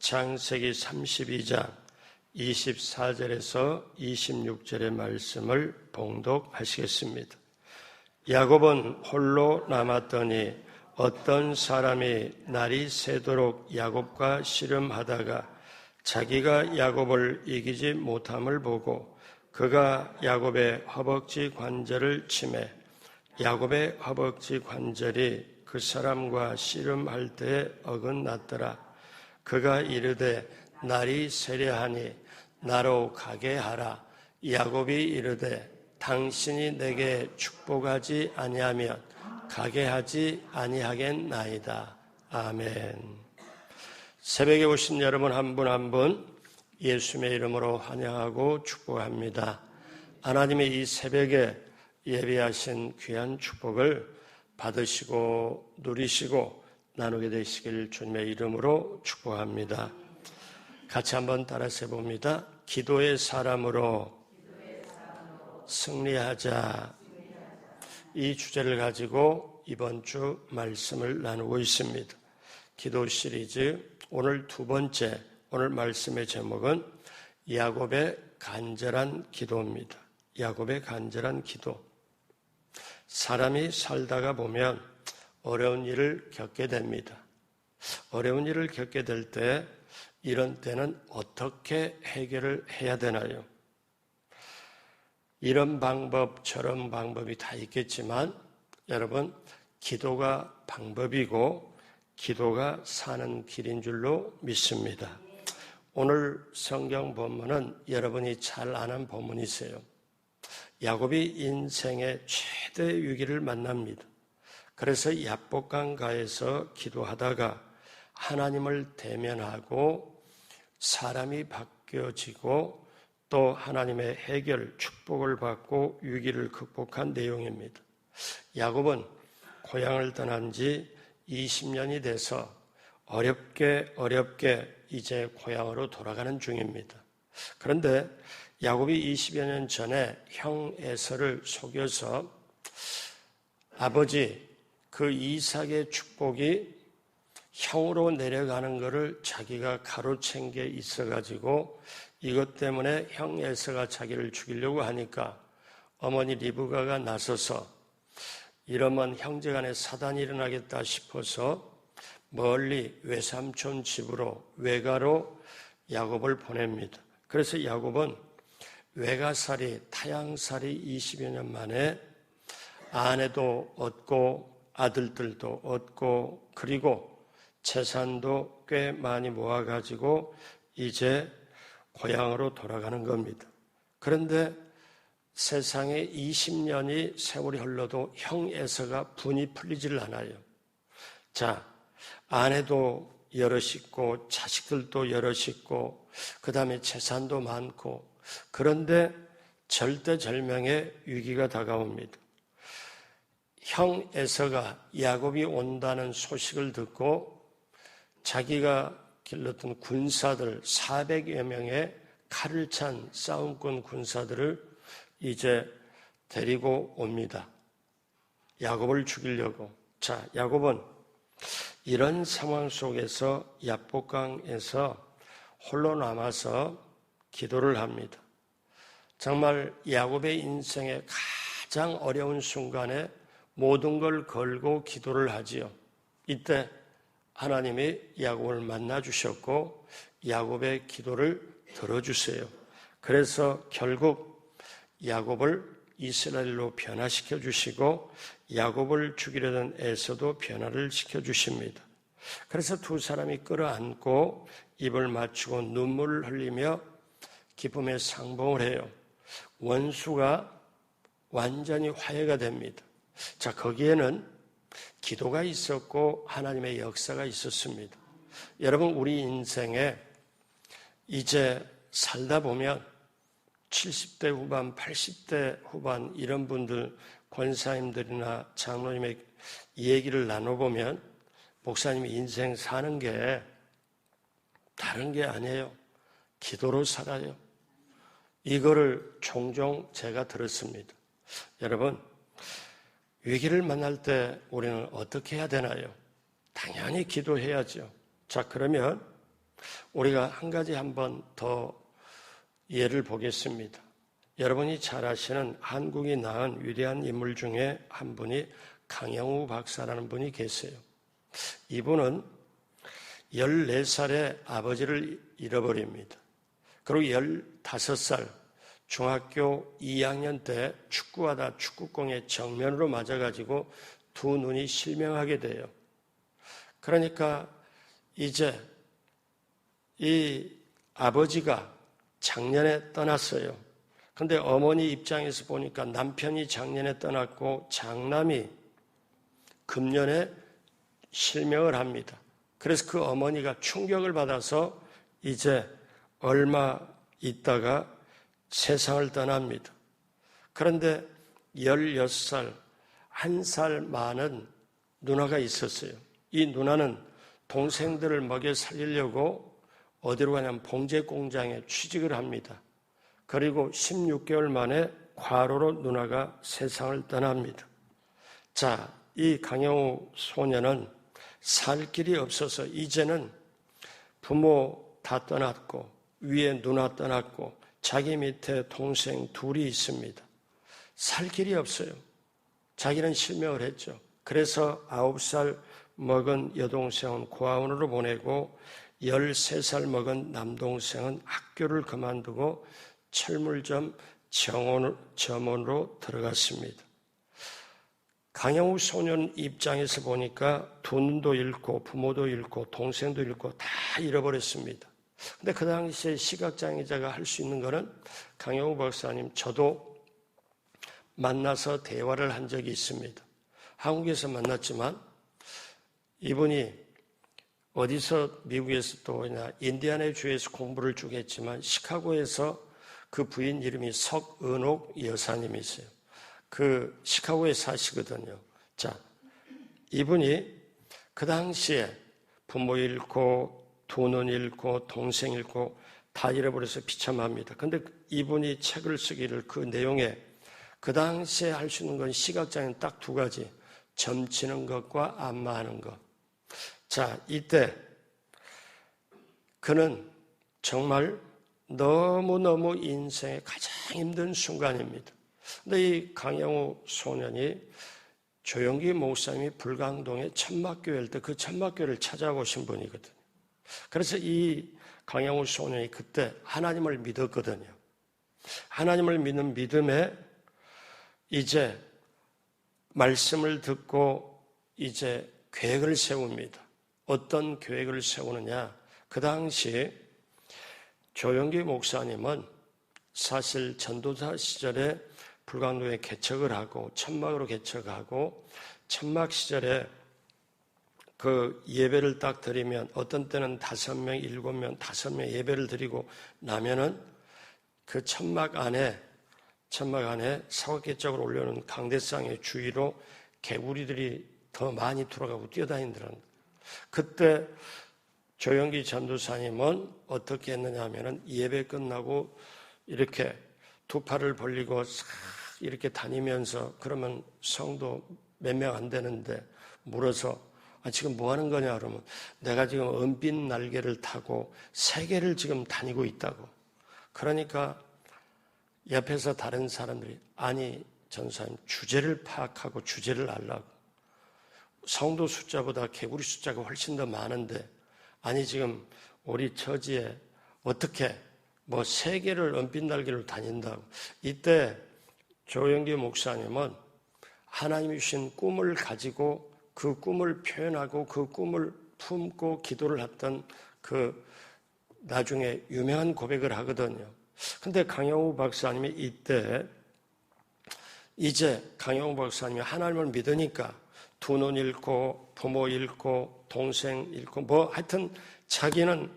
창세기 32장 24절에서 26절의 말씀을 봉독하시겠습니다. 야곱은 홀로 남았더니 어떤 사람이 날이 새도록 야곱과 씨름하다가 자기가 야곱을 이기지 못함을 보고 그가 야곱의 허벅지 관절을 치매 야곱의 허벅지 관절이 그 사람과 씨름할 때에 어긋났더라. 그가 이르되 날이 세려하니 나로 가게 하라. 야곱이 이르되 당신이 내게 축복하지 아니하면 가게 하지 아니하겠나이다. 아멘. 새벽에 오신 여러분 한 분 한 분 예수님의 이름으로 환영하고 축복합니다. 하나님의 이 새벽에 예비하신 귀한 축복을 받으시고 누리시고 나누게 되시길 주님의 이름으로 축복합니다. 같이 한번 따라서 해봅니다. 기도의 사람으로 승리하자. 이 주제를 가지고 이번 주 말씀을 나누고 있습니다. 기도 시리즈 오늘 두 번째, 오늘 말씀의 제목은 야곱의 간절한 기도입니다. 야곱의 간절한 기도. 사람이 살다가 보면 어려운 일을 겪게 됩니다. 어려운 일을 겪게 될 때 이런 때는 어떻게 해결을 해야 되나요? 이런 방법, 저런 방법이 다 있겠지만 여러분, 기도가 방법이고 기도가 사는 길인 줄로 믿습니다. 오늘 성경 본문은 여러분이 잘 아는 본문이세요. 야곱이 인생의 최대 위기를 만납니다. 그래서 야복강가에서 기도하다가 하나님을 대면하고 사람이 바뀌어지고 또 하나님의 해결, 축복을 받고 위기를 극복한 내용입니다. 야곱은 고향을 떠난 지 20년이 돼서 어렵게 이제 고향으로 돌아가는 중입니다. 그런데 야곱이 20여 년 전에 형 에서를 속여서 아버지 그 이삭의 축복이 형으로 내려가는 것을 자기가 가로챈 게 있어가지고 이것 때문에 형 에서가 자기를 죽이려고 하니까 어머니 리브가가 나서서 이러면 형제간에 사단이 일어나겠다 싶어서 멀리 외삼촌 집으로 외가로 야곱을 보냅니다. 그래서 야곱은 외가살이 타향살이 20여 년 만에 아내도 얻고 아들들도 얻고 그리고 재산도 꽤 많이 모아가지고 이제 고향으로 돌아가는 겁니다. 그런데 세상에 20년이 세월이 흘러도 형 에서가 분이 풀리지를 않아요. 자, 아내도 여럿 있고 자식들도 여럿 있고 그 다음에 재산도 많고 그런데 절대절명의 위기가 다가옵니다. 형 에서가 야곱이 온다는 소식을 듣고 자기가 길렀던 군사들 400여 명의 칼을 찬 싸움꾼 군사들을 이제 데리고 옵니다. 야곱을 죽이려고. 자, 야곱은 이런 상황 속에서 야복강에서 홀로 남아서 기도를 합니다. 정말 야곱의 인생의 가장 어려운 순간에 모든 걸 걸고 기도를 하지요. 이때 하나님이 야곱을 만나 주셨고 야곱의 기도를 들어주세요. 그래서 결국 야곱을 이스라엘로 변화시켜 주시고 야곱을 죽이려던 에서도 변화를 시켜 주십니다. 그래서 두 사람이 끌어안고 입을 맞추고 눈물을 흘리며 기쁨의 상봉을 해요. 원수가 완전히 화해가 됩니다. 자, 거기에는 기도가 있었고 하나님의 역사가 있었습니다. 여러분, 우리 인생에 이제 살다 보면 70대 후반, 80대 후반 이런 분들 권사님들이나 장로님의 얘기를 나눠보면 목사님이 인생 사는 게 다른 게 아니에요. 기도로 살아요. 이거를 종종 제가 들었습니다. 여러분, 위기를 만날 때 우리는 어떻게 해야 되나요? 당연히 기도해야죠. 자, 그러면 우리가 한 가지 한번 더 예를 보겠습니다. 여러분이 잘 아시는 한국이 낳은 위대한 인물 중에 한 분이 강영우 박사라는 분이 계세요. 이분은 14살에 아버지를 잃어버립니다. 그리고 15살 중학교 2학년 때 축구하다 축구공에 정면으로 맞아가지고 두 눈이 실명하게 돼요. 그러니까 이제 이 아버지가 작년에 떠났어요. 근데 어머니 입장에서 보니까 남편이 작년에 떠났고 장남이 금년에 실명을 합니다. 그래서 그 어머니가 충격을 받아서 이제 얼마 있다가 세상을 떠납니다. 그런데 16살, 1살 많은 누나가 있었어요. 이 누나는 동생들을 먹여 살리려고 어디로 가냐면 봉제 공장에 취직을 합니다. 그리고 16개월 만에 과로로 누나가 세상을 떠납니다. 자, 이 강영우 소년은 살 길이 없어서 이제는 부모 다 떠났고 위에 누나 떠났고 자기 밑에 동생 둘이 있습니다. 살 길이 없어요. 자기는 실명을 했죠. 그래서 9살 먹은 여동생은 고아원으로 보내고 13살 먹은 남동생은 학교를 그만두고 철물점 점원으로 들어갔습니다. 강영우 소년 입장에서 보니까 두 눈도 잃고 부모도 잃고 동생도 잃고 다 잃어버렸습니다. 근데 그 당시에 시각장애자가 할 수 있는 거는 강영우 박사님 저도 만나서 대화를 한 적이 있습니다. 한국에서 만났지만 이분이 어디서 미국에서 또 인디애나 주에서 공부를 쭉 했지만 시카고에서 그 부인 이름이 석은옥 여사님이세요. 그 시카고에 사시거든요. 자, 이분이 그 당시에 부모 잃고 두 눈 잃고 동생 잃고 다 잃어버려서 비참합니다. 근데 이분이 책을 쓰기를 그 내용에 그 당시에 할 수 있는 건 시각장애는 딱 두 가지. 점치는 것과 안마하는 것. 자, 이때 그는 정말 너무너무 인생의 가장 힘든 순간입니다. 근데 이 강영우 소년이 조영기 목사님이 불광동에 천막교회일 때 그 천막교회를 찾아오신 분이거든요. 그래서 이 강영우 소년이 그때 하나님을 믿었거든요. 하나님을 믿는 믿음에 이제 말씀을 듣고 이제 계획을 세웁니다. 어떤 계획을 세우느냐? 그 당시 조영기 목사님은 사실 전도사 시절에 불광동에 개척을 하고 천막으로 개척하고 천막 시절에 그 예배를 딱 드리면 어떤 때는 5명, 7명, 5명 예배를 드리고 나면은 그 천막 안에 사각계 쪽으로 올려놓은 강대상의 주위로 개구리들이 더 많이 돌아가고 뛰어다니더라고요. 그때 조영기 전도사님은 어떻게 했느냐 하면은 예배 끝나고 이렇게 두 팔을 벌리고 싹 이렇게 다니면서 그러면 성도 몇 명 안 되는데 물어서 지금 뭐 하는 거냐 그러면 내가 지금 은빛 날개를 타고 세계를 지금 다니고 있다고. 그러니까 옆에서 다른 사람들이 아니 전사님 주제를 파악하고 주제를 알라고. 성도 숫자보다 개구리 숫자가 훨씬 더 많은데 아니 지금 우리 처지에 어떻게 뭐 세계를 은빛 날개로 다닌다고. 이때 조영기 목사님은 하나님이 주신 꿈을 가지고 그 꿈을 표현하고 그 꿈을 품고 기도를 했던 그 나중에 유명한 고백을 하거든요. 근데 강영우 박사님이 이때 이제 강영우 박사님이 하나님을 믿으니까 두 눈 잃고 부모 잃고 동생 잃고 뭐 하여튼 자기는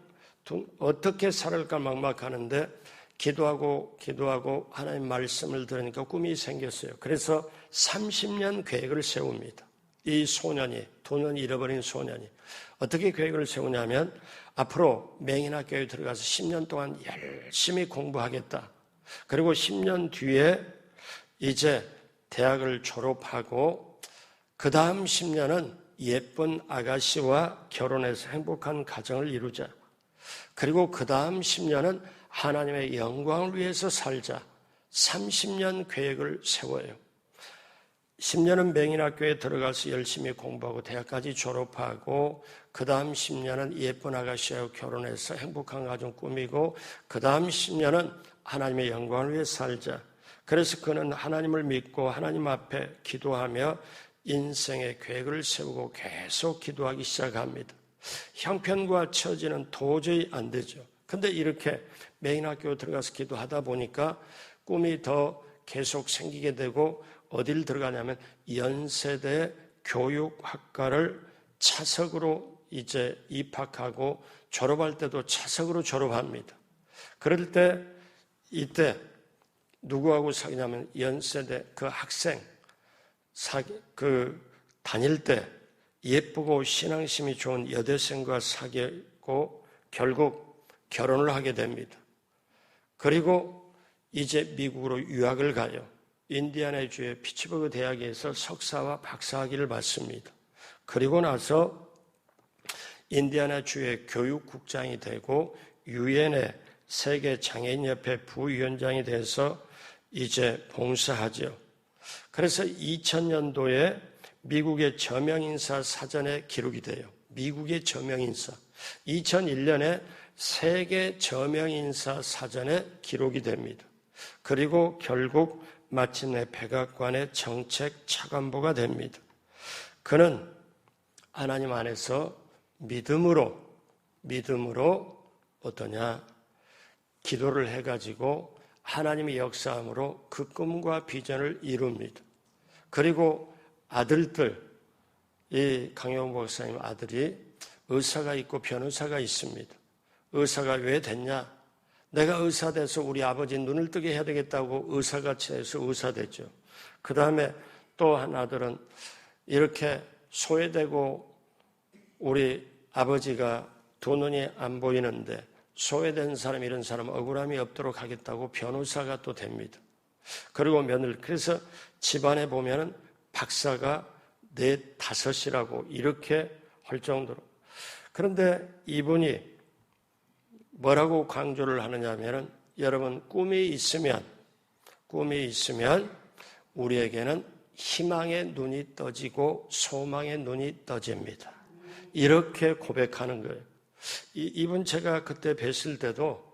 어떻게 살을까 막막하는데 기도하고 하나님 말씀을 들으니까 꿈이 생겼어요. 그래서 30년 계획을 세웁니다. 이 소년이 두 눈 잃어버린 소년이 어떻게 계획을 세우냐면 앞으로 맹인학교에 들어가서 10년 동안 열심히 공부하겠다. 그리고 10년 뒤에 이제 대학을 졸업하고 그 다음 10년은 예쁜 아가씨와 결혼해서 행복한 가정을 이루자. 그리고 그 다음 10년은 하나님의 영광을 위해서 살자. 30년 계획을 세워요. 10년은 맹인학교에 들어가서 열심히 공부하고 대학까지 졸업하고 그 다음 10년은 예쁜 아가씨하고 결혼해서 행복한 가정 꾸미고 그 다음 10년은 하나님의 영광을 위해 살자. 그래서 그는 하나님을 믿고 하나님 앞에 기도하며 인생의 계획을 세우고 계속 기도하기 시작합니다. 형편과 처지는 도저히 안 되죠. 근데 이렇게 맹인학교 들어가서 기도하다 보니까 꿈이 더 계속 생기게 되고 어디를 들어가냐면 연세대 교육학과를 차석으로 이제 입학하고 졸업할 때도 차석으로 졸업합니다. 그럴 때 이때 누구하고 사귀냐면 연세대 그 학생 다닐 때 예쁘고 신앙심이 좋은 여대생과 사귀고 결국 결혼을 하게 됩니다. 그리고 이제 미국으로 유학을 가요. 인디애나주의 피츠버그 대학에서 석사와 박사학위를 받습니다. 그리고 나서 인디애나주의 교육국장이 되고 유엔의 세계장애인협회 부위원장이 돼서 이제 봉사하죠. 그래서 2000년도에 미국의 저명인사 사전에 기록이 돼요. 미국의 저명인사. 2001년에 세계 저명인사 사전에 기록이 됩니다. 그리고 결국 마침내 백악관의 정책 차관보가 됩니다. 그는 하나님 안에서 믿음으로 어떠냐? 기도를 해가지고 하나님의 역사함으로 그 꿈과 비전을 이룹니다. 그리고 아들들, 이 강영훈 목사님 아들이 의사가 있고 변호사가 있습니다. 의사가 왜 됐냐? 내가 의사 돼서 우리 아버지 눈을 뜨게 해야 되겠다고 의사같이 해서 의사 됐죠. 그 다음에 또 한 아들은 이렇게 소외되고 우리 아버지가 두 눈이 안 보이는데 소외된 사람, 이런 사람 억울함이 없도록 하겠다고 변호사가 또 됩니다. 그리고 그래서 집안에 보면은 박사가 4, 5이라고 이렇게 할 정도로. 그런데 이분이 뭐라고 강조를 하느냐 하면은 여러분 꿈이 있으면 우리에게는 희망의 눈이 떠지고 소망의 눈이 떠집니다. 이렇게 고백하는 거예요. 이분 제가 그때 뵀을 때도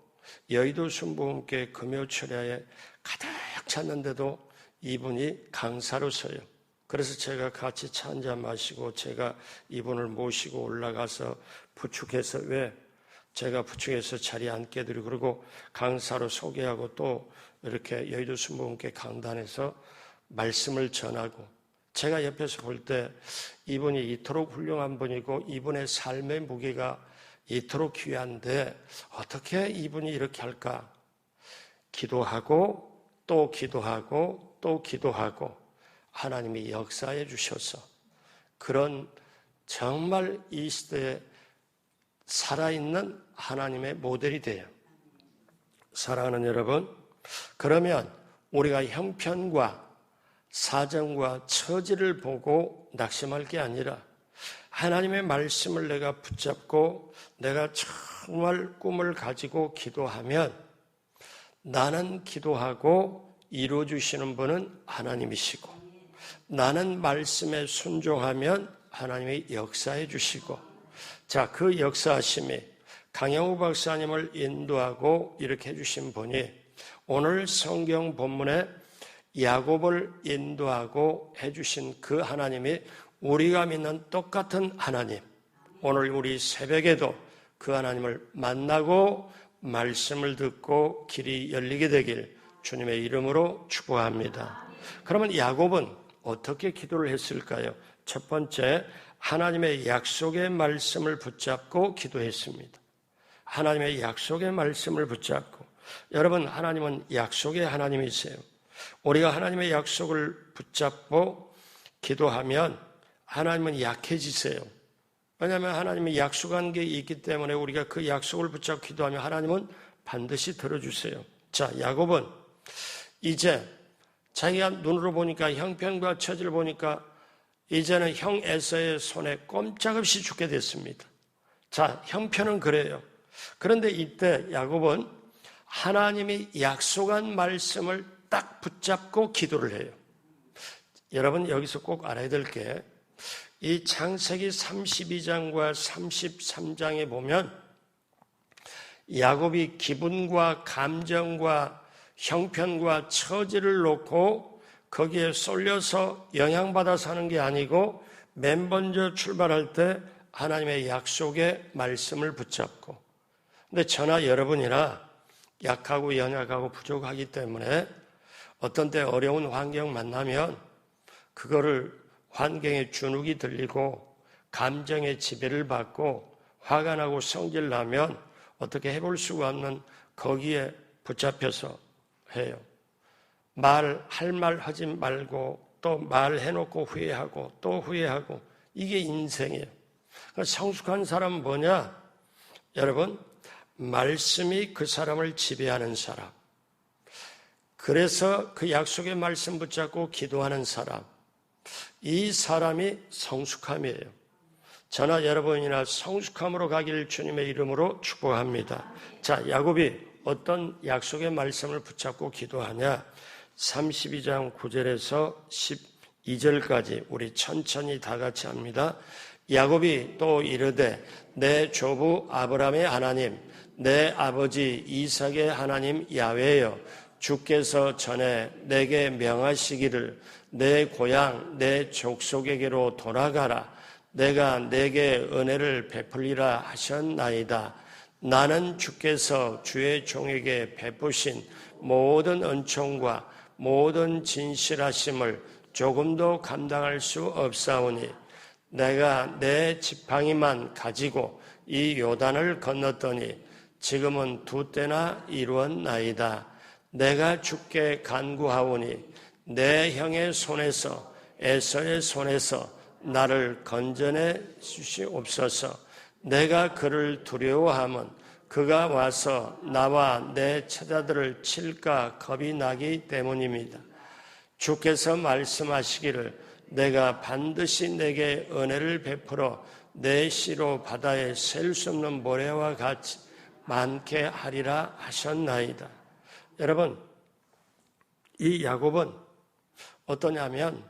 여의도 순복음교회 금요철야에 가득 찼는데도 이분이 강사로 서요. 그래서 제가 같이 차 한잔 마시고 제가 이분을 모시고 올라가서 부축해서 제가 부축해서 자리에 앉게 해드리고 그리고 강사로 소개하고 또 이렇게 여의도 순복음교회 강단에서 말씀을 전하고 제가 옆에서 볼 때 이분이 이토록 훌륭한 분이고 이분의 삶의 무게가 이토록 귀한데 어떻게 이분이 이렇게 할까? 기도하고 또 기도하고 또 기도하고 하나님이 역사해 주셔서 그런 정말 이 시대에 살아있는 하나님의 모델이 돼요. 사랑하는 여러분, 그러면 우리가 형편과 사정과 처지를 보고 낙심할 게 아니라 하나님의 말씀을 내가 붙잡고 내가 정말 꿈을 가지고 기도하면 나는 기도하고 이루어주시는 분은 하나님이시고 나는 말씀에 순종하면 하나님이 역사해 주시고 자, 그 역사하심이 강영우 박사님을 인도하고 이렇게 해주신 분이 오늘 성경 본문에 야곱을 인도하고 해주신 그 하나님이 우리가 믿는 똑같은 하나님, 오늘 우리 새벽에도 그 하나님을 만나고 말씀을 듣고 길이 열리게 되길 주님의 이름으로 축복합니다. 그러면 야곱은 어떻게 기도를 했을까요? 첫 번째, 하나님의 약속의 말씀을 붙잡고 기도했습니다. 하나님의 약속의 말씀을 붙잡고. 여러분, 하나님은 약속의 하나님이세요. 우리가 하나님의 약속을 붙잡고 기도하면 하나님은 약해지세요. 왜냐하면 하나님이 약속한 게 있기 때문에 우리가 그 약속을 붙잡고 기도하면 하나님은 반드시 들어주세요. 자, 야곱은 이제 자기가 눈으로 보니까 형편과 처지를 보니까 이제는 형 에서의 손에 꼼짝없이 죽게 됐습니다. 자, 형편은 그래요. 그런데 이때 야곱은 하나님이 약속한 말씀을 딱 붙잡고 기도를 해요. 여러분 여기서 꼭 알아야 될 게 이 창세기 32장과 33장에 보면 야곱이 기분과 감정과 형편과 처지를 놓고 거기에 쏠려서 영향받아 사는 게 아니고 맨 먼저 출발할 때 하나님의 약속의 말씀을 붙잡고, 근데 저나 여러분이나 약하고 연약하고 부족하기 때문에 어떤 때 어려운 환경 만나면 그거를 환경에 주눅이 들리고 감정의 지배를 받고 화가 나고 성질 나면 어떻게 해볼 수가 없는 거기에 붙잡혀서 해요. 할 말 하지 말고 또 말해놓고 후회하고 또 후회하고, 이게 인생이에요. 성숙한 사람은 뭐냐? 여러분, 말씀이 그 사람을 지배하는 사람, 그래서 그 약속의 말씀 붙잡고 기도하는 사람, 이 사람이 성숙함이에요. 저나 여러분이나 성숙함으로 가길 주님의 이름으로 축복합니다. 자, 야곱이 어떤 약속의 말씀을 붙잡고 기도하냐? 32장 9절에서 12절까지 우리 천천히 다 같이 합니다. 야곱이 또 이르되 내 조부 아브라함의 하나님, 내 아버지 이삭의 하나님 야훼여, 주께서 전에 내게 명하시기를 내 고향 내 족속에게로 돌아가라. 내가 내게 은혜를 베풀리라 하셨나이다. 나는 주께서 주의 종에게 베푸신 모든 은총과 모든 진실하심을 조금도 감당할 수 없사오니 내가 내 지팡이만 가지고 이 요단을 건넜더니 지금은 2때나 이루었나이다. 내가 주께 간구하오니 내 형의 손에서 에서의 손에서 나를 건져내 주시옵소서. 내가 그를 두려워함은 그가 와서 나와 내 처자들을 칠까 겁이 나기 때문입니다. 주께서 말씀하시기를 내가 반드시 내게 은혜를 베풀어 내 씨로 바다에 셀 수 없는 모래와 같이 많게 하리라 하셨나이다. 여러분, 이 야곱은 어떠냐면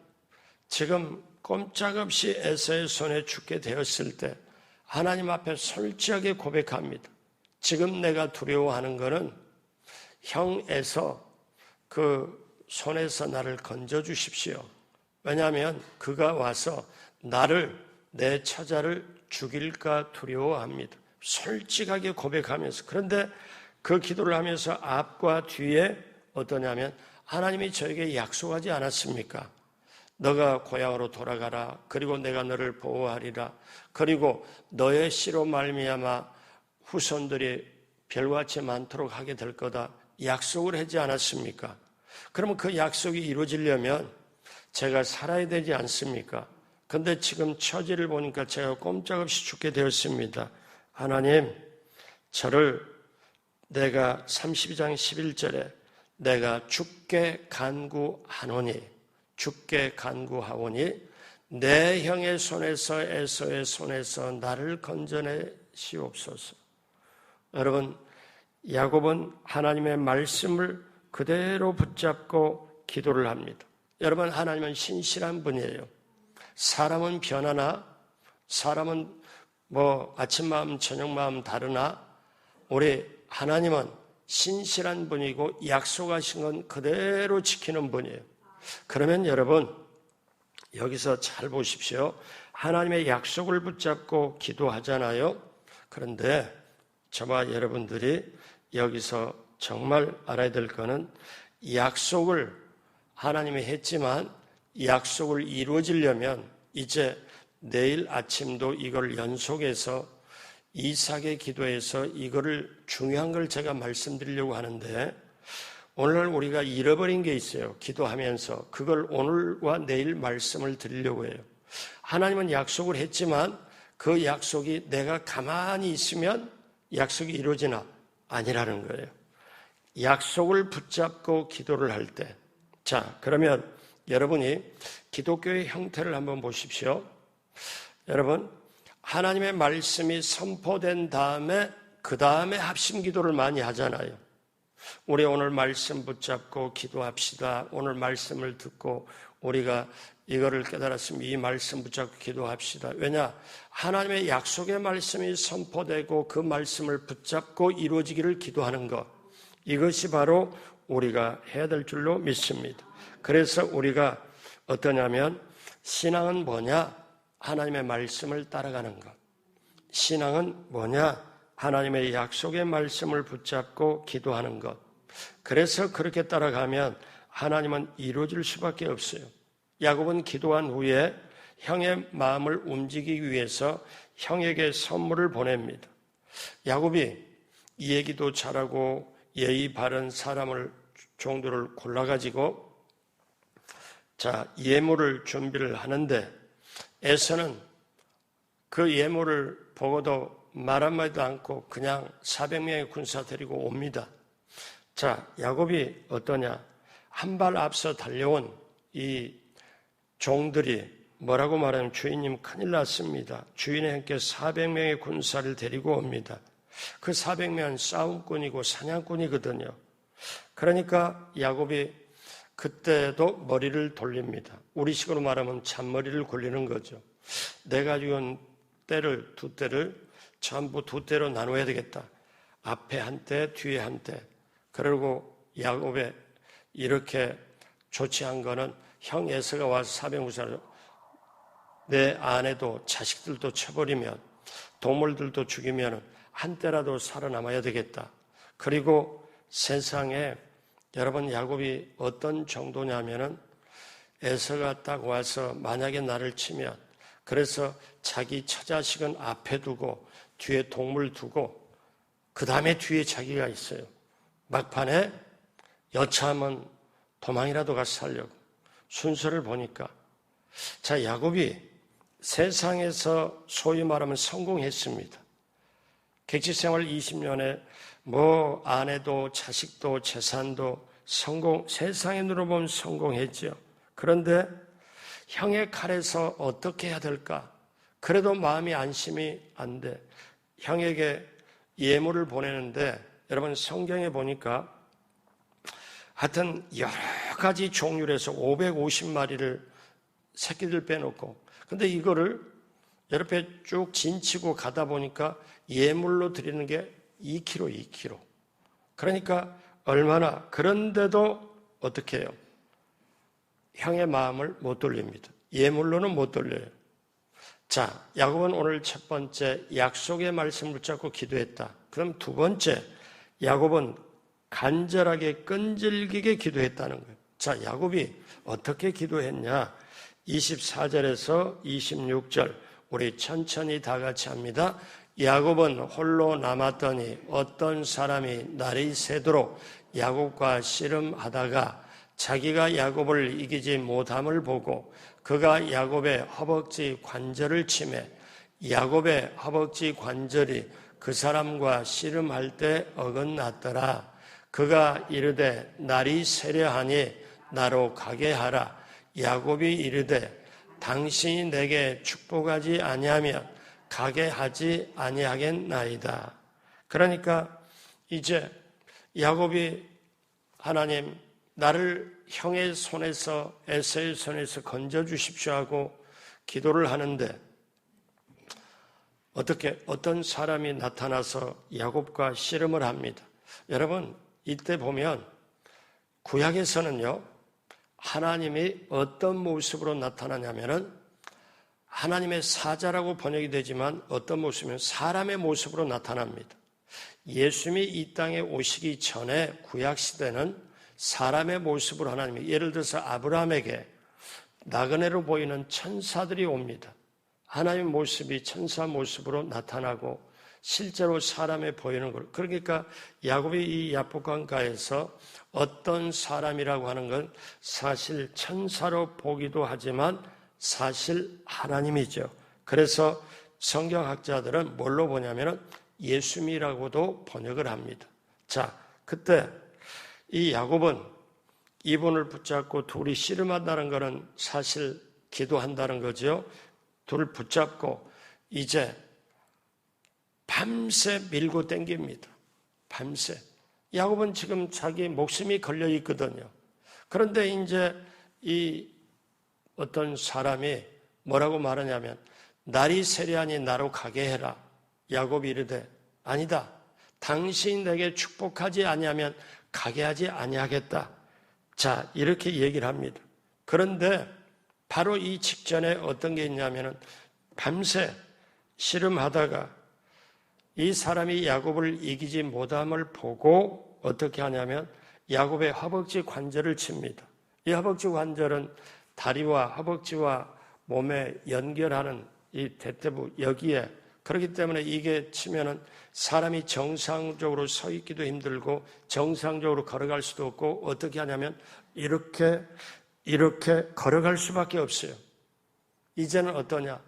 지금 꼼짝없이 에서의 손에 죽게 되었을 때 하나님 앞에 솔직하게 고백합니다. 지금 내가 두려워하는 것은 형 에서 그 손에서 나를 건져주십시오. 왜냐하면 그가 와서 나를, 내 처자를 죽일까 두려워합니다. 솔직하게 고백하면서. 그런데 그 기도를 하면서 앞과 뒤에 어떠냐면 하나님이 저에게 약속하지 않았습니까? 너가 고향으로 돌아가라. 그리고 내가 너를 보호하리라. 그리고 너의 씨로 말미암아 후손들이 별같이 많도록 하게 될 거다. 약속을 하지 않았습니까? 그러면 그 약속이 이루어지려면 제가 살아야 되지 않습니까? 근데 지금 처지를 보니까 제가 꼼짝없이 죽게 되었습니다. 하나님, 저를 내가 32장 11절에 내가 주께 간구하노니 내 형의 손에서 에서의 손에서 나를 건져내시옵소서. 여러분, 야곱은 하나님의 말씀을 그대로 붙잡고 기도를 합니다. 여러분, 하나님은 신실한 분이에요. 사람은 변하나, 사람은 아침 마음 저녁 마음 다르나, 우리 하나님은 신실한 분이고 약속하신 건 그대로 지키는 분이에요. 그러면 여러분, 여기서 잘 보십시오. 하나님의 약속을 붙잡고 기도하잖아요. 그런데 저와 여러분들이 여기서 정말 알아야 될 거는 약속을 하나님이 했지만 약속을 이루어지려면 이제 내일 아침도 이걸 연속해서 이삭의 기도에서 이거를 중요한 걸 제가 말씀드리려고 하는데, 오늘 우리가 잃어버린 게 있어요. 기도하면서 그걸 오늘과 내일 말씀을 드리려고 해요. 하나님은 약속을 했지만 그 약속이 내가 가만히 있으면 약속이 이루어지나? 아니라는 거예요. 약속을 붙잡고 기도를 할 때, 자, 그러면 여러분이 기독교의 형태를 한번 보십시오. 여러분, 하나님의 말씀이 선포된 다음에 그 다음에 합심 기도를 많이 하잖아요. 우리 오늘 말씀 붙잡고 기도합시다. 오늘 말씀을 듣고 우리가 이거를 깨달았으면 이 말씀 붙잡고 기도합시다. 왜냐? 하나님의 약속의 말씀이 선포되고 그 말씀을 붙잡고 이루어지기를 기도하는 것. 이것이 바로 우리가 해야 될 줄로 믿습니다. 그래서 우리가 어떠냐면 신앙은 뭐냐? 하나님의 말씀을 따라가는 것. 신앙은 뭐냐? 하나님의 약속의 말씀을 붙잡고 기도하는 것. 그래서 그렇게 따라가면 하나님은 이루어질 수밖에 없어요. 야곱은 기도한 후에 형의 마음을 움직이기 위해서 형에게 선물을 보냅니다. 야곱이 이 얘기도 잘하고 예의 바른 사람을 종들을 골라가지고 예물을 준비를 하는데 에서는 그 예물을 보고도 말 한마디도 않고 그냥 400명의 군사 데리고 옵니다. 야곱이 어떠냐? 한 발 앞서 달려온 이 종들이 뭐라고 말하면 주인님 큰일 났습니다. 주인의 형께 400명의 군사를 데리고 옵니다. 그 400명은 싸움꾼이고 사냥꾼이거든요. 그러니까 야곱이 그때도 머리를 돌립니다. 우리식으로 말하면 잔머리를 굴리는 거죠. 내가 지금 떼를 두 떼를 전부 두 떼로 나눠야 되겠다. 앞에 한 떼, 뒤에 한 떼. 그리고 야곱의 이렇게 조치한 거는 형 에서가 와서 400군사를 내 아내도 자식들도 쳐버리면 동물들도 죽이면 한 떼라도 살아남아야 되겠다. 그리고 세상에 여러분 야곱이 어떤 정도냐면은 에서가 딱 와서 만약에 나를 치면 그래서 자기 처자식은 앞에 두고 뒤에 동물 두고 그 다음에 뒤에 자기가 있어요. 막판에 여차하면 도망이라도 가서 살려고. 순서를 보니까 야곱이 세상에서 소위 말하면 성공했습니다. 객지생활 20년에 아내도 자식도 재산도 세상의 눈으로 보면 성공했죠. 그런데 형의 칼에서 어떻게 해야 될까? 그래도 마음이 안심이 안 돼. 형에게 예물을 보내는데 여러분 성경에 보니까 하여튼 여러 가지 종류로 해서 550마리를 새끼들 빼놓고 근데 이거를 여러 배 쭉 진치고 가다 보니까 예물로 드리는 게 2kg. 그러니까 얼마나 그런데도 어떻게 해요? 형의 마음을 못 돌립니다. 예물로는 못 돌려요. 야곱은 오늘 첫 번째 약속의 말씀을 붙잡고 기도했다. 그럼 두 번째 야곱은 간절하게 끈질기게 기도했다는 거예요. 야곱이 어떻게 기도했냐? 24절에서 26절 우리 천천히 다 같이 합니다. 야곱은 홀로 남았더니 어떤 사람이 날이 새도록 야곱과 씨름하다가 자기가 야곱을 이기지 못함을 보고 그가 야곱의 허벅지 관절을 치매 야곱의 허벅지 관절이 그 사람과 씨름할 때 어긋났더라. 그가 이르되 날이 새려하니 나로 가게 하라. 야곱이 이르되 당신이 내게 축복하지 아니하면 가게 하지 아니하겠나이다. 그러니까 이제 야곱이 하나님 나를 형의 손에서 에서의 손에서 건져주십시오 하고 기도를 하는데 어떤 사람이 나타나서 야곱과 씨름을 합니다. 여러분 이때 보면 구약에서는요 하나님이 어떤 모습으로 나타나냐면은 하나님의 사자라고 번역이 되지만 어떤 모습이면 사람의 모습으로 나타납니다. 예수님이 이 땅에 오시기 전에 구약시대는 사람의 모습으로 하나님이 예를 들어서 아브라함에게 나그네로 보이는 천사들이 옵니다. 하나님의 모습이 천사 모습으로 나타나고 실제로 사람에 보이는 걸. 그러니까 야곱이 이 야복강가에서 어떤 사람이라고 하는 건 사실 천사로 보기도 하지만 사실 하나님이죠. 그래서 성경학자들은 뭘로 보냐면 예수님이라고도 번역을 합니다. 그때 이 야곱은 이분을 붙잡고 둘이 씨름한다는 것은 사실 기도한다는 거죠. 둘을 붙잡고 이제 밤새 밀고 땡깁니다. 밤새. 야곱은 지금 자기 목숨이 걸려 있거든요. 그런데 이제 이 어떤 사람이 뭐라고 말하냐면 날이 세려하니 나로 가게 해라. 야곱이 이르되 아니다. 당신이 내게 축복하지 아니하면 가게 하지 아니하겠다. 자, 이렇게 얘기를 합니다. 그런데 바로 이 직전에 어떤 게 있냐면은 밤새 씨름하다가 이 사람이 야곱을 이기지 못함을 보고 어떻게 하냐면 야곱의 허벅지 관절을 칩니다. 이 허벅지 관절은 다리와 허벅지와 몸에 연결하는 이 대퇴부 여기에, 그렇기 때문에 이게 치면은 사람이 정상적으로 서 있기도 힘들고 정상적으로 걸어갈 수도 없고 어떻게 하냐면 이렇게 걸어갈 수밖에 없어요. 이제는 어떠냐?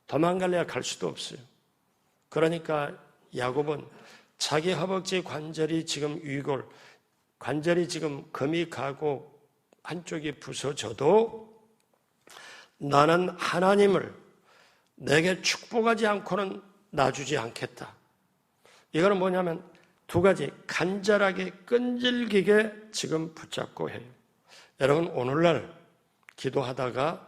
도망갈래야 갈 수도 없어요. 그러니까 야곱은 자기 허벅지 관절이 지금 위골, 관절이 지금 금이 가고 한쪽이 부서져도 나는 하나님을 내게 축복하지 않고는 놔주지 않겠다. 이거는 뭐냐면 두 가지, 간절하게 끈질기게 지금 붙잡고 해요. 여러분, 오늘날 기도하다가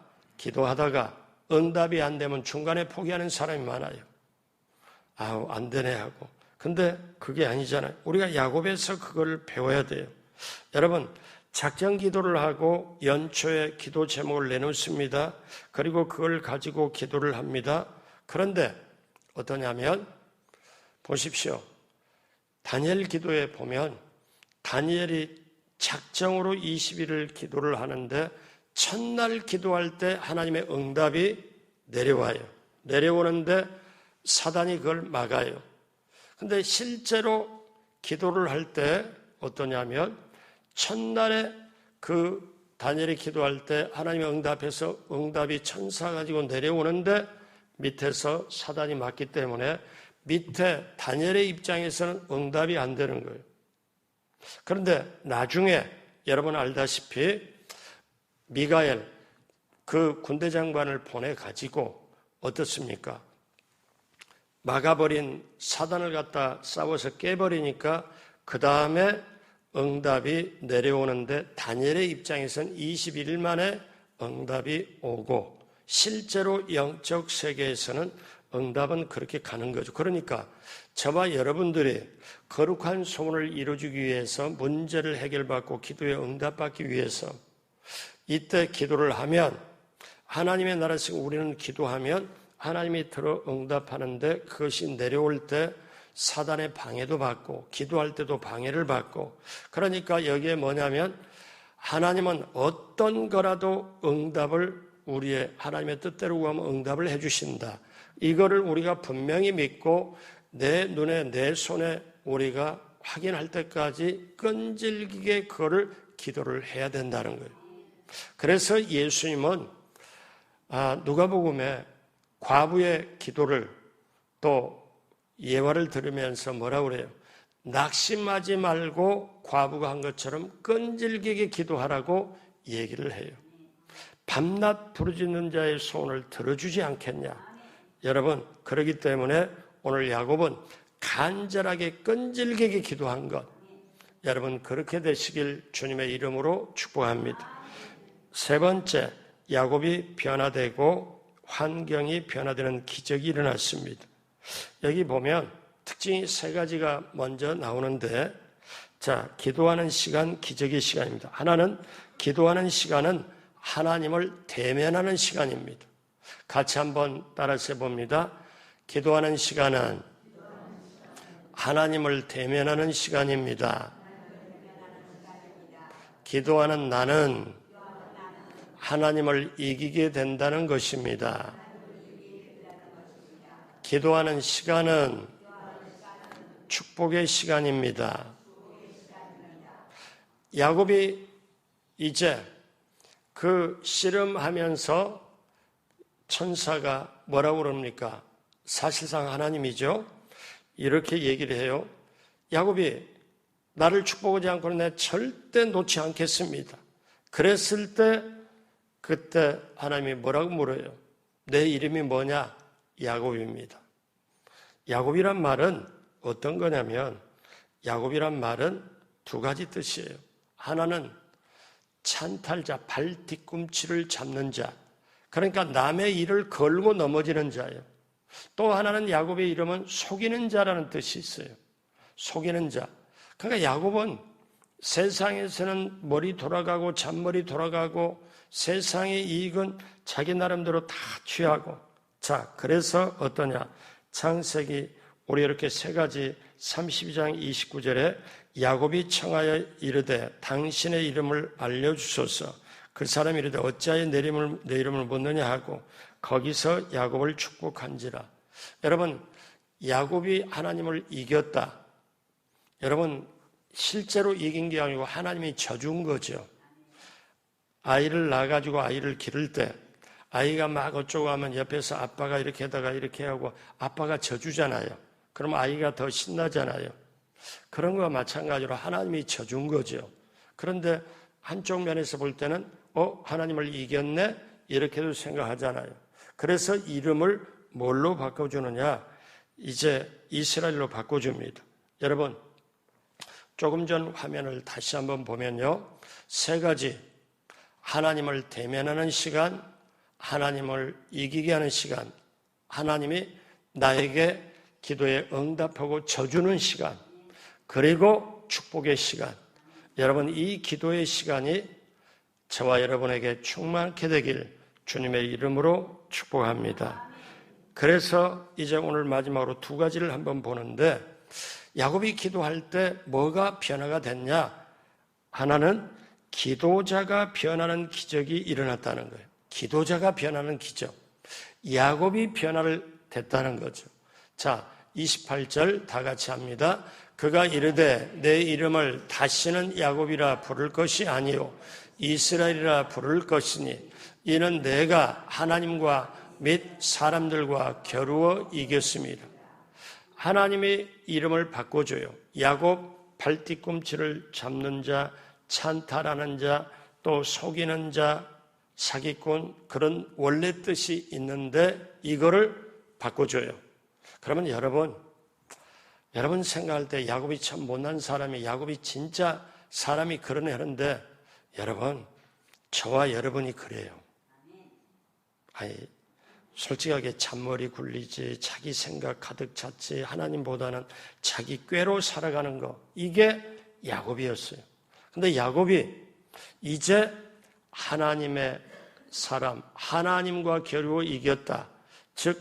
응답이 안 되면 중간에 포기하는 사람이 많아요. 아우, 안 되네 하고. 근데 그게 아니잖아요. 우리가 야곱에서 그걸 배워야 돼요. 여러분, 작전 기도를 하고 연초에 기도 제목을 내놓습니다. 그리고 그걸 가지고 기도를 합니다. 그런데 어떠냐면 보십시오. 다니엘 기도에 보면 다니엘이 작정으로 20일을 기도를 하는데 첫날 기도할 때 하나님의 응답이 내려와요. 내려오는데 사단이 그걸 막아요. 근데 실제로 기도를 할 때 어떠냐면 첫날에 그 다니엘이 기도할 때 하나님의 응답해서 응답이 천사 가지고 내려오는데 밑에서 사단이 막기 때문에 밑에 다니엘의 입장에서는 응답이 안 되는 거예요. 그런데 나중에 여러분 알다시피 미가엘 그 군대 장관을 보내가지고 어떻습니까? 막아버린 사단을 갖다 싸워서 깨버리니까 그 다음에 응답이 내려오는데 다니엘의 입장에서는 21일 만에 응답이 오고 실제로 영적 세계에서는 응답은 그렇게 가는 거죠. 그러니까 저와 여러분들이 거룩한 소원을 이루어주기 위해서 문제를 해결받고 기도에 응답받기 위해서 이때 기도를 하면 하나님의 나라에서 우리는 기도하면 하나님이 들어 응답하는데 그것이 내려올 때 사단의 방해도 받고 기도할 때도 방해를 받고 그러니까 여기에 뭐냐면 하나님은 어떤 거라도 응답을 우리의 하나님의 뜻대로 구하면 응답을 해주신다. 이거를 우리가 분명히 믿고 내 눈에 내 손에 우리가 확인할 때까지 끈질기게 그거를 기도를 해야 된다는 거예요. 그래서 예수님은 누가복음에 과부의 기도를 또 예화를 들으면서 뭐라고 그래요? 낙심하지 말고 과부가 한 것처럼 끈질기게 기도하라고 얘기를 해요. 밤낮 부르짖는 자의 소원을 들어주지 않겠냐? 여러분, 그렇기 때문에 오늘 야곱은 간절하게 끈질기게 기도한 것, 여러분 그렇게 되시길 주님의 이름으로 축복합니다. 세 번째, 야곱이 변화되고 환경이 변화되는 기적이 일어났습니다. 여기 보면 특징이 세 가지가 먼저 나오는데, 자, 기도하는 시간, 기적의 시간입니다. 하나는 기도하는 시간은 하나님을 대면하는 시간입니다. 같이 한번 따라서 해봅니다. 기도하는 시간은 하나님을 대면하는 시간입니다. 기도하는 나는 하나님을 이기게 된다는 것입니다. 기도하는 시간은 축복의 시간입니다. 야곱이 이제 그 씨름하면서 천사가 뭐라고 그럽니까? 사실상 하나님이죠. 이렇게 얘기를 해요. 야곱이 나를 축복하지 않고는 내가 절대 놓지 않겠습니다. 그랬을 때 그때 하나님이 뭐라고 물어요? 내 이름이 뭐냐? 야곱입니다. 야곱이란 말은 어떤 거냐면 야곱이란 말은 두 가지 뜻이에요. 하나는 찬탈자, 발 뒤꿈치를 잡는 자, 그러니까 남의 일을 걸고 넘어지는 자예요. 또 하나는 야곱의 이름은 속이는 자라는 뜻이 있어요. 속이는 자. 그러니까 야곱은 세상에서는 머리 돌아가고 잔머리 돌아가고 세상의 이익은 자기 나름대로 다 취하고, 자, 그래서 어떠냐? 창세기 우리 이렇게 세 가지 32장 29절에 야곱이 청하여 이르되 당신의 이름을 알려주소서. 그 사람이 이르되 어찌하여 내 이름을 묻느냐 하고 거기서 야곱을 축복한지라. 여러분, 야곱이 하나님을 이겼다. 여러분, 실제로 이긴 게 아니고 하나님이 져준 거죠. 아이를 낳아가지고 아이를 기를 때 아이가 막 어쩌고 하면 옆에서 아빠가 이렇게 하다가 이렇게 하고 아빠가 져주잖아요. 그럼 아이가 더 신나잖아요. 그런 거와 마찬가지로 하나님이 져준 거죠. 그런데 한쪽 면에서 볼 때는 하나님을 이겼네? 이렇게도 생각하잖아요. 그래서 이름을 뭘로 바꿔주느냐? 이제 이스라엘로 바꿔줍니다. 여러분, 조금 전 화면을 다시 한번 보면요. 세 가지, 하나님을 대면하는 시간, 하나님을 이기게 하는 시간, 하나님이 나에게 기도에 응답하고 져주는 시간, 그리고 축복의 시간. 여러분, 이 기도의 시간이 저와 여러분에게 충만케 되길 주님의 이름으로 축복합니다. 그래서 이제 오늘 마지막으로 두 가지를 한번 보는데, 야곱이 기도할 때 뭐가 변화가 됐냐? 하나는 기도자가 변하는 기적이 일어났다는 거예요. 기도자가 변하는 기적. 야곱이 변화를 됐다는 거죠. 자, 28절 다 같이 합니다. 그가 이르되 내 이름을 다시는 야곱이라 부를 것이 아니요 이스라엘이라 부를 것이니 이는 내가 하나님과 및 사람들과 겨루어 이겼습니다. 하나님의 이름을 바꿔줘요. 야곱, 발뒤꿈치를 잡는 자, 찬탈하는 자, 또 속이는 자, 사기꾼, 그런 원래 뜻이 있는데 이거를 바꿔줘요. 그러면 여러분 생각할 때 야곱이 참 못난 사람이, 야곱이 진짜 사람이 그러네 하는데, 여러분, 저와 여러분이 그래요. 아니, 솔직하게 잔머리 굴리지, 자기 생각 가득 찼지, 하나님보다는 자기 꾀로 살아가는 거, 이게 야곱이었어요. 근데 야곱이 이제 하나님의 사람, 하나님과 겨루어 이겼다. 즉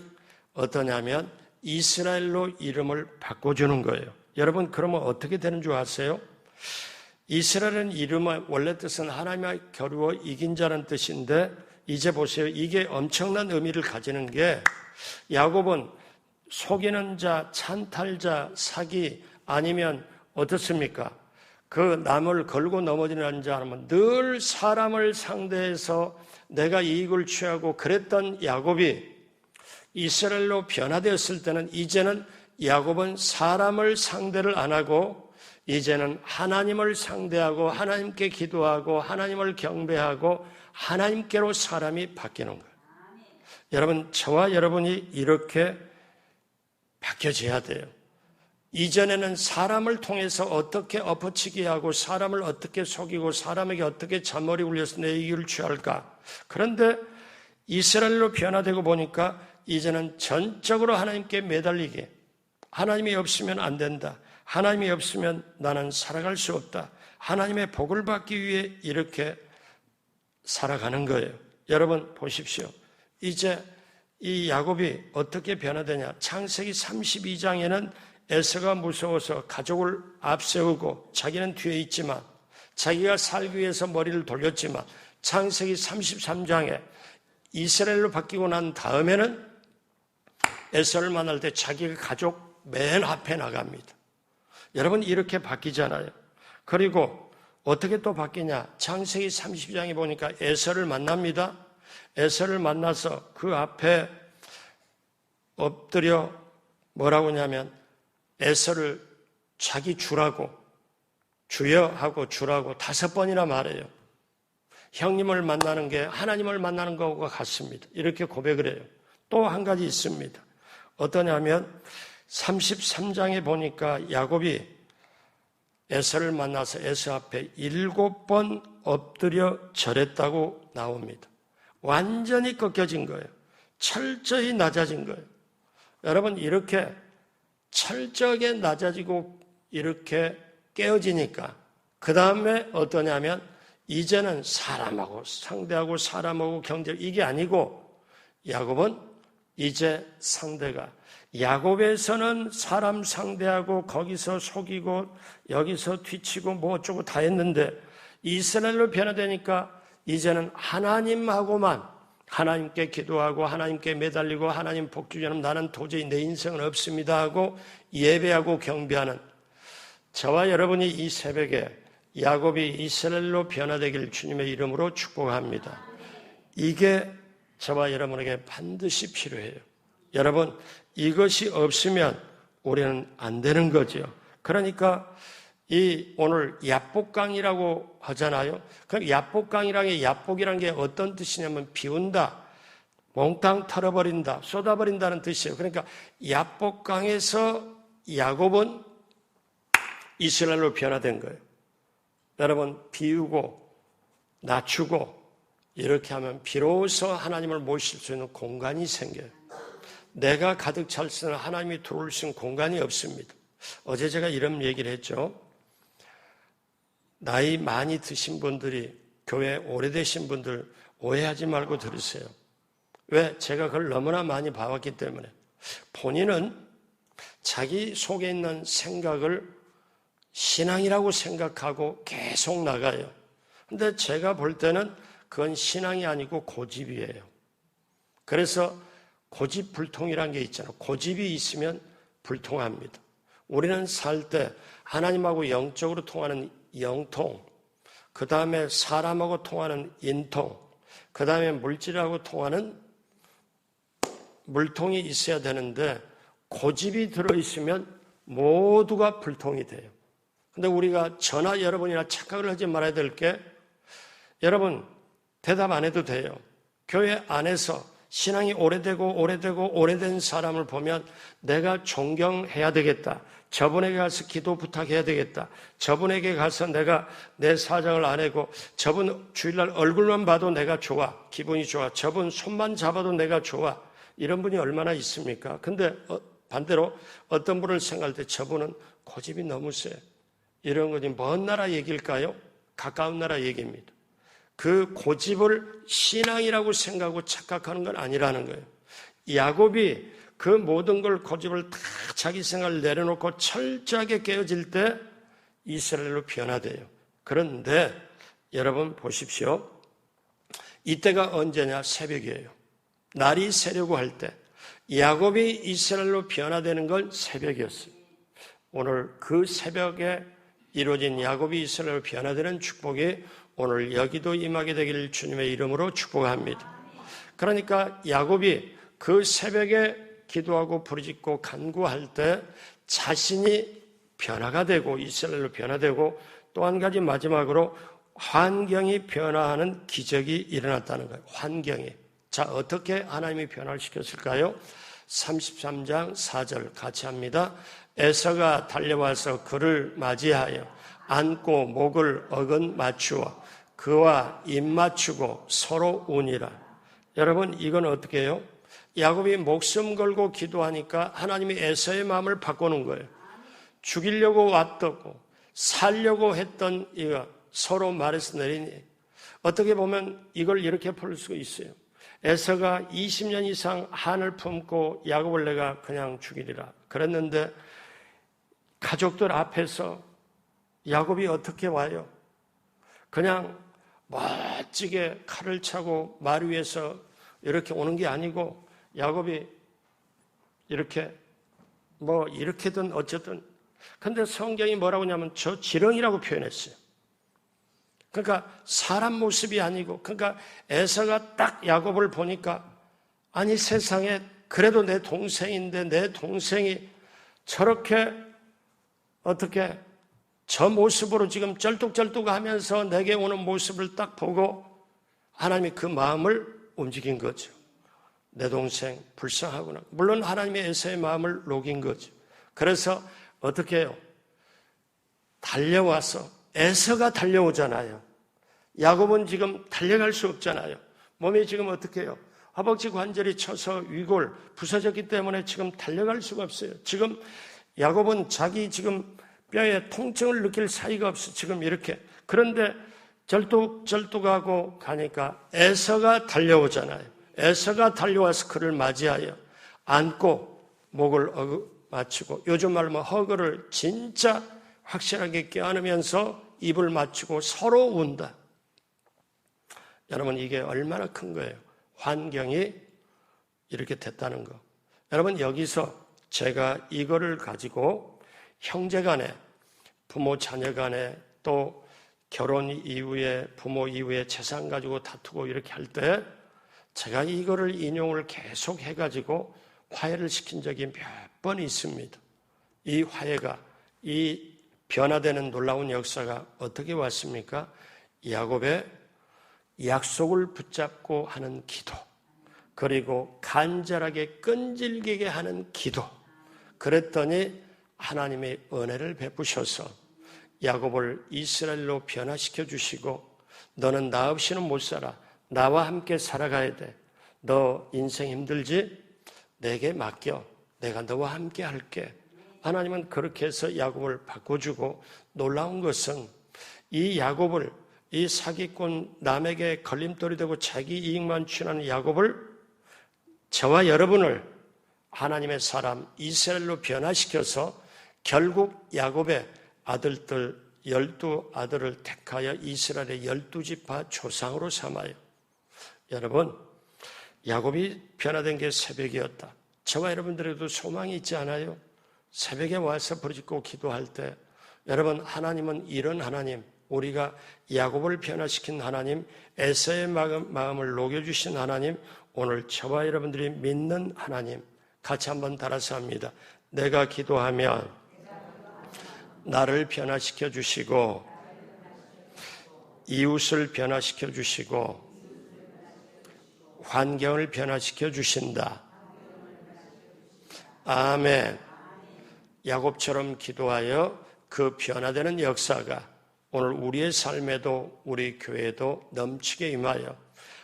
어떠냐면 이스라엘로 이름을 바꿔주는 거예요. 여러분, 그러면 어떻게 되는 줄 아세요? 이스라엘은 이름의 원래 뜻은 하나님과 겨루어 이긴 자라는 뜻인데, 이제 보세요. 이게 엄청난 의미를 가지는 게, 야곱은 속이는 자, 찬탈자, 사기, 아니면 어떻습니까? 그 남을 걸고 넘어지는 자 하면 늘 사람을 상대해서 내가 이익을 취하고 그랬던 야곱이 이스라엘로 변화되었을 때는, 이제는 야곱은 사람을 상대를 안 하고 이제는 하나님을 상대하고 하나님께 기도하고 하나님을 경배하고 하나님께로 사람이 바뀌는 거예요. 여러분, 저와 여러분이 이렇게 바뀌어져야 돼요. 이전에는 사람을 통해서 어떻게 엎어치기 하고 사람을 어떻게 속이고 사람에게 어떻게 잔머리 굴려서 내 이익을 취할까. 그런데 이스라엘로 변화되고 보니까 이제는 전적으로 하나님께 매달리게, 하나님이 없으면 안 된다, 하나님이 없으면 나는 살아갈 수 없다, 하나님의 복을 받기 위해 이렇게 살아가는 거예요. 여러분 보십시오. 이제 이 야곱이 어떻게 변화되냐. 창세기 32장에는 에서가 무서워서 가족을 앞세우고 자기는 뒤에 있지만, 자기가 살기 위해서 머리를 돌렸지만, 창세기 33장에 이스라엘로 바뀌고 난 다음에는 에서를 만날 때 자기가 가족 맨 앞에 나갑니다. 여러분, 이렇게 바뀌잖아요. 그리고 어떻게 또 바뀌냐. 창세기 30장에 보니까 에서를 만납니다. 에서를 만나서 그 앞에 엎드려 뭐라고 하냐면 에서를 자기 주라고, 주여 하고 주라고 5번이나 말해요. 형님을 만나는 게 하나님을 만나는 것과 같습니다. 이렇게 고백을 해요. 또 한 가지 있습니다. 어떠냐면 33장에 보니까 야곱이 에서를 만나서 에서 앞에 7번 엎드려 절했다고 나옵니다. 완전히 꺾여진 거예요. 철저히 낮아진 거예요. 여러분, 이렇게 철저하게 낮아지고 이렇게 깨어지니까 그 다음에 어떠냐면 이제는 사람하고 상대하고 사람하고 경제 이게 아니고 야곱은 이제 상대가 야곱에서는 사람 상대하고 거기서 속이고 여기서 뒤치고 뭐 어쩌고 다 했는데 이스라엘로 변화되니까 이제는 하나님하고만 하나님께 기도하고 하나님께 매달리고 하나님 복주자는 나는 도저히 내 인생은 없습니다 하고 예배하고 경배하는 저와 여러분이 이 새벽에 야곱이 이스라엘로 변화되길 주님의 이름으로 축복합니다. 이게 저와 여러분에게 반드시 필요해요. 여러분, 이것이 없으면 우리는 안 되는 거죠. 그러니까 이 오늘 야복강이라고 하잖아요. 그 야복강이라는 야복이라는 게 어떤 뜻이냐면 비운다, 몽땅 털어버린다, 쏟아버린다는 뜻이에요. 그러니까 야복강에서 야곱은 이스라엘로 변화된 거예요. 여러분, 비우고 낮추고 이렇게 하면 비로소 하나님을 모실 수 있는 공간이 생겨요. 내가 가득 찰 수는 하나님이 들어올 수 있는 공간이 없습니다. 어제 제가 이런 얘기를 했죠. 나이 많이 드신 분들이 교회 오래되신 분들 오해하지 말고 들으세요. 왜? 제가 그걸 너무나 많이 봐왔기 때문에. 본인은 자기 속에 있는 생각을 신앙이라고 생각하고 계속 나가요. 근데 제가 볼 때는 그건 신앙이 아니고 고집이에요. 그래서 고집불통이라는 게 있잖아요. 고집이 있으면 불통합니다. 우리는 살 때 하나님하고 영적으로 통하는 영통, 그 다음에 사람하고 통하는 인통, 그 다음에 물질하고 통하는 물통이 있어야 되는데 고집이 들어있으면 모두가 불통이 돼요. 근데 우리가 저나 여러분이나 착각을 하지 말아야 될 게 여러분 대답 안 해도 돼요. 교회 안에서 신앙이 오래된 사람을 보면 내가 존경해야 되겠다. 저분에게 가서 기도 부탁해야 되겠다. 저분에게 가서 내가 내 사정을 안 하고 저분 주일날 얼굴만 봐도 내가 좋아. 기분이 좋아. 저분 손만 잡아도 내가 좋아. 이런 분이 얼마나 있습니까? 근데 반대로 어떤 분을 생각할 때 저분은 고집이 너무 세. 이런 것이 먼 나라 얘기일까요? 가까운 나라 얘기입니다. 그 고집을 신앙이라고 생각하고 착각하는 건 아니라는 거예요. 야곱이 그 모든 걸 고집을 다 자기 생각을 내려놓고 철저하게 깨어질 때 이스라엘로 변화돼요. 그런데 여러분 보십시오. 이때가 언제냐? 새벽이에요. 날이 새려고 할 때 야곱이 이스라엘로 변화되는 건 새벽이었어요. 오늘 그 새벽에 이루어진 야곱이 이스라엘로 변화되는 축복이 오늘 여기도 임하게 되기를 주님의 이름으로 축복합니다. 그러니까 야곱이 그 새벽에 기도하고 부르짖고 간구할 때 자신이 변화가 되고 이스라엘로 변화되고 또 한 가지 마지막으로 환경이 변화하는 기적이 일어났다는 거예요. 환경이. 자, 어떻게 하나님이 변화를 시켰을까요? 33장 4절 같이 합니다. 에서가 달려와서 그를 맞이하여 안고 목을 어긋 맞추어 그와 입 맞추고 서로 우니라. 여러분, 이건 어떻게 해요? 야곱이 목숨 걸고 기도하니까 하나님이 에서의 마음을 바꾸는 거예요. 죽이려고 왔다고 살려고 했던 이가 서로 말해서 내리니 어떻게 보면 이걸 이렇게 풀 수가 있어요. 에서가 20년 이상 한을 품고 야곱을 내가 그냥 죽이리라 그랬는데 가족들 앞에서 야곱이 어떻게 와요? 그냥 멋지게 칼을 차고 말 위에서 이렇게 오는 게 아니고 야곱이 이렇게 이렇게든 어쨌든 근데 성경이 뭐라고 하냐면 저 지렁이라고 표현했어요. 그러니까 사람 모습이 아니고 그러니까 에서가 딱 야곱을 보니까 아니 세상에 그래도 내 동생인데 내 동생이 저렇게 어떻게 저 모습으로 지금 쩔뚝쩔뚝하면서 내게 오는 모습을 딱 보고 하나님이 그 마음을 움직인 거죠. 내 동생 불쌍하구나. 물론 하나님의 에서의 마음을 녹인 거죠. 그래서 어떻게 해요? 달려와서 에서가 달려오잖아요. 야곱은 지금 달려갈 수 없잖아요. 몸이 지금 어떻게 해요? 허벅지 관절이 쳐서 위골 부서졌기 때문에 지금 달려갈 수가 없어요. 지금 야곱은 자기 지금 뼈에 통증을 느낄 사이가 없어. 지금 이렇게. 그런데 절뚝절뚝하고 가니까 에서가 달려오잖아요. 에서가 달려와서 그를 맞이하여 안고 목을 맞추고, 요즘 말로 허그를 진짜 확실하게 껴안으면서 입을 맞추고 서로 운다. 여러분, 이게 얼마나 큰 거예요. 환경이 이렇게 됐다는 거. 여러분, 여기서 제가 이거를 가지고 형제 간에, 부모 자녀 간에, 또 결혼 이후에 부모 이후에 재산 가지고 다투고 이렇게 할 때 제가 이거를 인용을 계속 해가지고 화해를 시킨 적이 몇 번 있습니다. 이 화해가, 이 변화되는 놀라운 역사가 어떻게 왔습니까? 야곱의 약속을 붙잡고 하는 기도, 그리고 간절하게 끈질기게 하는 기도. 그랬더니 하나님의 은혜를 베푸셔서 야곱을 이스라엘로 변화시켜 주시고, 너는 나 없이는 못 살아. 나와 함께 살아가야 돼. 너 인생 힘들지? 내게 맡겨. 내가 너와 함께 할게. 하나님은 그렇게 해서 야곱을 바꿔주고, 놀라운 것은 이 야곱을, 이 사기꾼 남에게 걸림돌이 되고 자기 이익만 취하는 야곱을, 저와 여러분을 하나님의 사람 이스라엘로 변화시켜서 결국 야곱의 아들들 12아들을 택하여 이스라엘의 12지파 조상으로 삼아요. 여러분, 야곱이 변화된 게 새벽이었다. 저와 여러분들에도 소망이 있지 않아요? 새벽에 와서 부르짖고 기도할 때, 여러분, 하나님은 이런 하나님, 우리가 야곱을 변화시킨 하나님, 에서의 마음을 녹여주신 하나님, 오늘 저와 여러분들이 믿는 하나님, 같이 한번 따라서 합니다. 내가 기도하면 나를 변화시켜 주시고, 이웃을 변화시켜 주시고, 환경을 변화시켜 주신다. 아멘. 야곱처럼 기도하여 그 변화되는 역사가 오늘 우리의 삶에도, 우리 교회에도 넘치게 임하여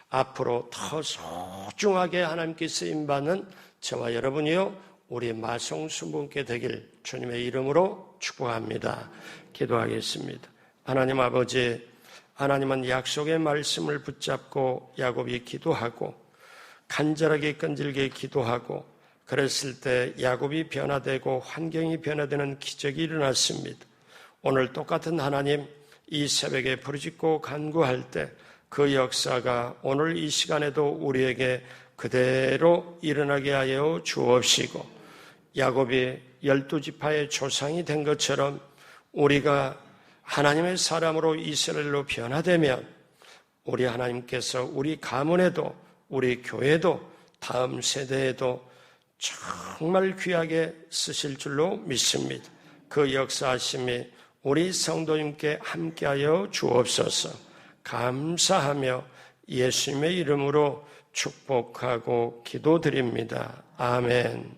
앞으로 더 소중하게 하나님께 쓰임받는 저와 여러분이요, 우리 마송수분께 되길 주님의 이름으로 축복합니다. 기도하겠습니다. 하나님 아버지, 하나님은 약속의 말씀을 붙잡고 야곱이 기도하고 간절하게 끈질게 기도하고, 그랬을 때 야곱이 변화되고 환경이 변화되는 기적이 일어났습니다. 오늘 똑같은 하나님, 이 새벽에 부르짖고 간구할 때 그 역사가 오늘 이 시간에도 우리에게 그대로 일어나게 하여 주옵시고, 야곱이 12지파의 조상이 된 것처럼 우리가 하나님의 사람으로 이스라엘로 변화되면 우리 하나님께서 우리 가문에도, 우리 교회도, 다음 세대에도 정말 귀하게 쓰실 줄로 믿습니다. 그 역사하심이 우리 성도님께 함께하여 주옵소서. 감사하며 예수님의 이름으로 축복하고 기도드립니다. 아멘.